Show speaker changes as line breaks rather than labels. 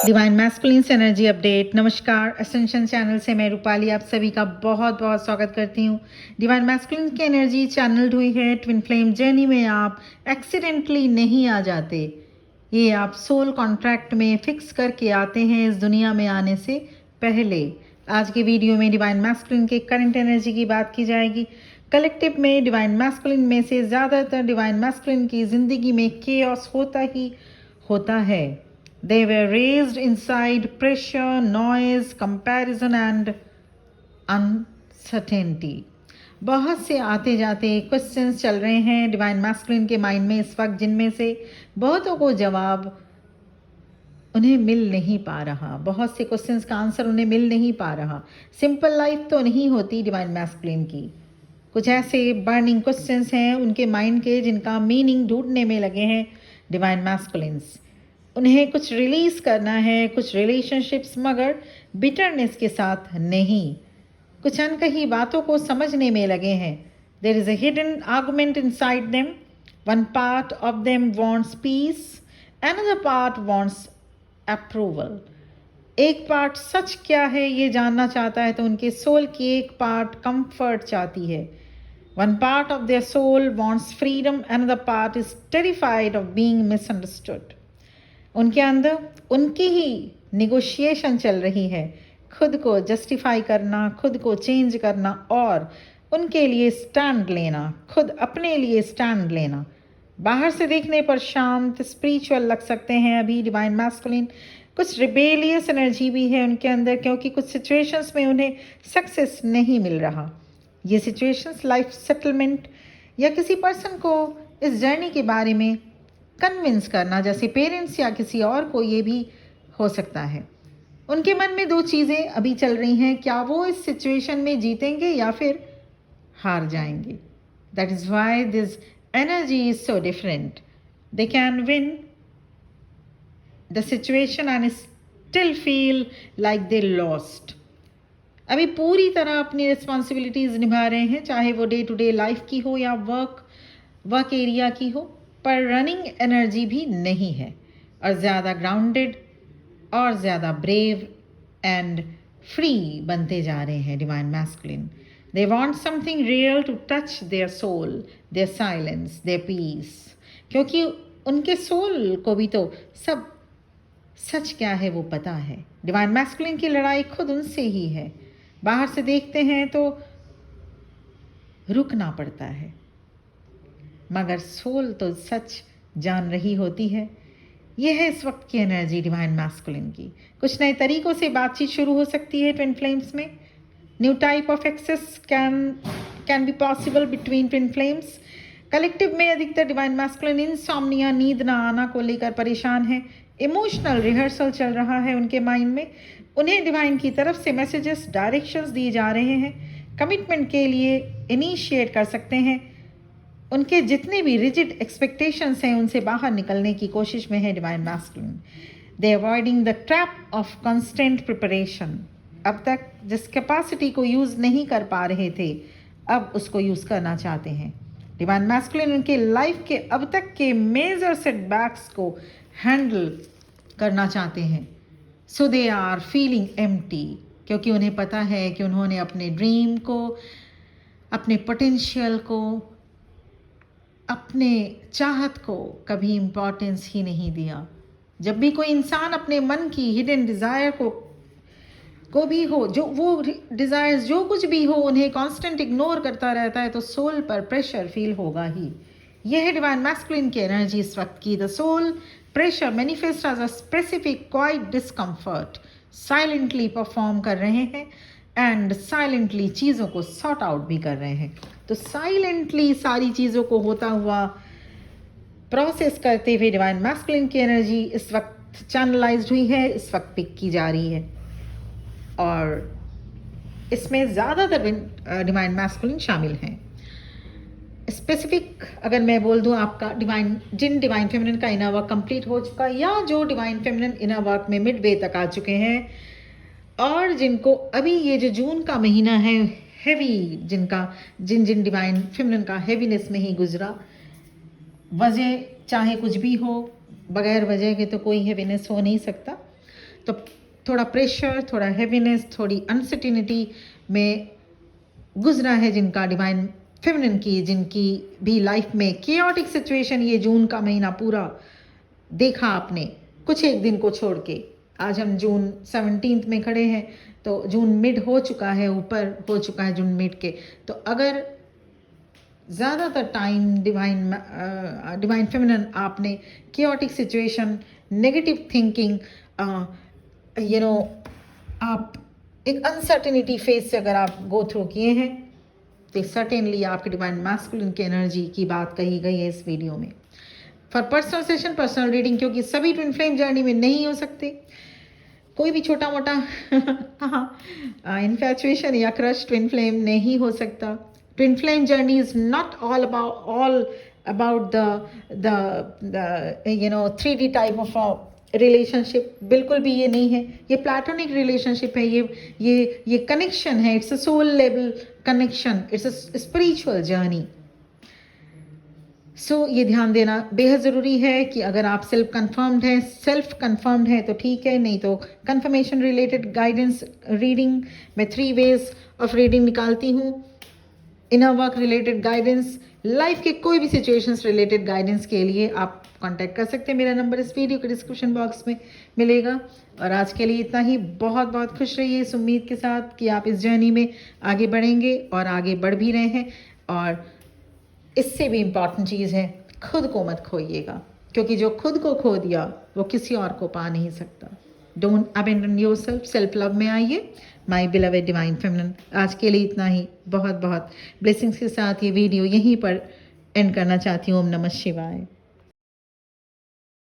Divine masculines energy update. नमस्कार, ascension channel से मैं रूपाली आप सभी का बहुत बहुत स्वागत करती हूँ। डिवाइन मैस्कुलिन की एनर्जी चैनल्ड हुई है ट्विन फ्लेम जर्नी में। आप एक्सीडेंटली नहीं आ जाते, ये आप सोल कॉन्ट्रैक्ट में फिक्स करके आते हैं इस दुनिया में आने से पहले। आज के वीडियो में डिवाइन मैस्कुलिन के करंट एनर्जी की बात की जाएगी। कलेक्टिव में डिवाइन मैस्कुलिन में से ज़्यादातर डिवाइन मैस्कुलिन की ज़िंदगी में केओस होता ही होता है। They were raised inside pressure, noise, comparison and uncertainty. बहुत से आते जाते क्वेश्चंस चल रहे हैं डिवाइन मैस्कुलिन के माइंड में इस वक्त, जिनमें से बहुतों को जवाब उन्हें मिल नहीं पा रहा। बहुत से क्वेश्चंस का आंसर उन्हें मिल नहीं पा रहा। सिंपल लाइफ तो नहीं होती डिवाइन मैस्कुलिन की। कुछ ऐसे बर्निंग क्वेश्चंस हैं उनके माइंड के जिनका मीनिंग ढूंढने में लगे हैं डिवाइन मैस्कुलिन्स। उन्हें कुछ रिलीज करना है, कुछ रिलेशनशिप्स, मगर बिटरनेस के साथ नहीं। कुछ अनकही बातों को समझने में लगे हैं। There is a hidden argument inside them. One part of them wants peace, another part wants approval. एक पार्ट सच क्या है ये जानना चाहता है, तो उनके सोल की एक पार्ट कंफर्ट चाहती है। One part of their soul wants freedom, another part is terrified of being misunderstood. उनके अंदर उनकी ही निगोशिएशन चल रही है, खुद को जस्टिफाई करना, खुद को चेंज करना और उनके लिए स्टैंड लेना, खुद अपने लिए स्टैंड लेना। बाहर से देखने पर शांत स्पिरिचुअल लग सकते हैं अभी डिवाइन मैस्कुलिन। कुछ रिबेलियस एनर्जी भी है उनके अंदर, क्योंकि कुछ सिचुएशंस में उन्हें सक्सेस नहीं मिल रहा। ये सिचुएशंस लाइफ सेटलमेंट या किसी पर्सन को इस जर्नी के बारे में कन्विंस करना, जैसे पेरेंट्स या किसी और को, ये भी हो सकता है। उनके मन में दो चीज़ें अभी चल रही हैं, क्या वो इस सिचुएशन में जीतेंगे या फिर हार जाएंगे। That is why this energy is so different. They can win the situation and still feel like they lost. अभी पूरी तरह अपनी रिस्पॉन्सिबिलिटीज़ निभा रहे हैं, चाहे वो डे टू डे लाइफ की हो या वर्क एरिया की हो, पर रनिंग एनर्जी भी नहीं है और ज़्यादा ग्राउंडेड और ज़्यादा ब्रेव एंड फ्री बनते जा रहे हैं divine masculine. They want something real to touch their soul, their silence, their peace. क्योंकि उनके सोल को भी तो सब सच क्या है वो पता है। डिवाइन मैस्कुलिन की लड़ाई खुद उनसे ही है। बाहर से देखते हैं तो रुकना पड़ता है, मगर सोल तो सच जान रही होती है। यह है इस वक्त की एनर्जी डिवाइन मैस्कुलिन की। कुछ नए तरीकों से बातचीत शुरू हो सकती है ट्विन फ्लेम्स में। New type of access can be possible between twin flames. Collective में अधिकतर डिवाइन मैस्कुलिन इंसोम्निया, नींद ना आना को लेकर परेशान है। इमोशनल रिहर्सल चल रहा है उनके माइंड में। उन्हें डिवाइन की तरफ से मैसेजेस, डायरेक्शंस दिए जा रहे हैं। कमिटमेंट के लिए इनिशिएट कर सकते हैं। उनके जितने भी रिजिड एक्सपेक्टेशंस हैं उनसे बाहर निकलने की कोशिश में है divine masculine. They avoiding the trap of constant preparation. अब तक जिस कैपेसिटी को यूज़ नहीं कर पा रहे थे, अब उसको यूज़ करना चाहते हैं। डिवाइन मैस्कुलिन उनके लाइफ के अब तक के मेजर सेटबैक्स को हैंडल करना चाहते हैं। सो दे आर फीलिंग एम्प्टी, क्योंकि उन्हें पता है कि उन्होंने अपने ड्रीम को, अपने पोटेंशियल को, अपने चाहत को कभी इम्पोर्टेंस ही नहीं दिया। जब भी कोई इंसान अपने मन की हिडन डिज़ायर को भी हो, जो वो डिज़ायर्स जो कुछ भी हो, उन्हें कांस्टेंट इग्नोर करता रहता है, तो सोल पर प्रेशर फील होगा ही। यह है डिवाइन मैस्कुलिन की एनर्जी इस वक्त की। The soul pressure manifest as a specific quiet discomfort. Silently perform कर रहे हैं एंड साइलेंटली चीज़ों को सॉर्ट आउट भी कर रहे हैं। तो साइलेंटली सारी चीज़ों को होता हुआ प्रोसेस करते हुए डिवाइन मैस्कुलिन की एनर्जी इस वक्त चैनलाइज्ड हुई है, इस वक्त पिक की जा रही है। और इसमें ज़्यादातर डिवाइन मैस्कुलिन शामिल हैं। स्पेसिफिक अगर मैं बोल दूं, आपका जिन डिवाइन फेमिनिन का इनर वर्क कंप्लीट हो चुका, या जो डिवाइन फेमिनिन इनर वर्क में मिड वे तक आ चुके हैं, और जिनको अभी ये जो जून का महीना है हैवी, जिन डिवाइन फेमिनिन का हैवीनेस में ही गुजरा, वजह चाहे कुछ भी हो, बगैर वजह के तो कोई हैवीनेस हो नहीं सकता। तो थोड़ा प्रेशर, थोड़ा हैवीनेस, थोड़ी अनसर्टिनिटी में गुजरा है जिनका डिवाइन फेमिनिन की, जिनकी भी लाइफ में केओटिक सिचुएशन ये जून का महीना पूरा देखा आपने, कुछ एक दिन को छोड़ के। आज हम जून 17 में खड़े हैं, तो जून मिड हो चुका है, ऊपर हो चुका है जून मिड के। तो अगर ज़्यादातर टाइम डिवाइन फेमिनिन आपने केओटिक सिचुएशन, नेगेटिव थिंकिंग, आप एक अनसर्टेनिटी फेज से अगर आप गो थ्रू किए हैं, तो सर्टेनली आपके डिवाइन मैस्कुलिन की एनर्जी की बात कही गई है इस वीडियो में। For personal session, personal reading, क्योंकि सभी ट्विन फ्लेम जर्नी में नहीं हो सकते, कोई भी छोटा मोटा इन्फैचुएशन या क्रश ट्विन फ्लेम नहीं हो सकता। Twin flame journey is not all about the 3D type of relationship, बिल्कुल भी ये नहीं है। ये प्लेटोनिक रिलेशनशिप है, ये कनेक्शन है, it's a soul level connection, it's a spiritual journey. So ये ध्यान देना बेहद ज़रूरी है कि अगर आप सेल्फ कन्फर्म्ड हैं तो ठीक है, नहीं तो कन्फर्मेशन रिलेटेड गाइडेंस रीडिंग, मैं 3 वेज ऑफ रीडिंग निकालती हूँ। Inner work related guidance, life के कोई भी सिचुएशंस रिलेटेड गाइडेंस के लिए आप कांटेक्ट कर सकते हैं। मेरा नंबर इस वीडियो के डिस्क्रिप्शन बॉक्स में मिलेगा। और आज के लिए इतना ही। बहुत बहुत खुश रहिए इस उम्मीद के साथ कि आप इस जर्नी में आगे बढ़ेंगे और आगे बढ़ भी रहे हैं। और इससे भी इम्पॉर्टेंट चीज़ है, खुद को मत खोइएगा, क्योंकि जो खुद को खो दिया वो किसी और को पा नहीं सकता। Don't abandon yourself, self love में आइए माय बिलवेड डिवाइन फेमिनिन। आज के लिए इतना ही। बहुत बहुत ब्लेसिंग्स के साथ ये वीडियो यहीं पर एंड करना चाहती हूँ। ओम नमः शिवाय।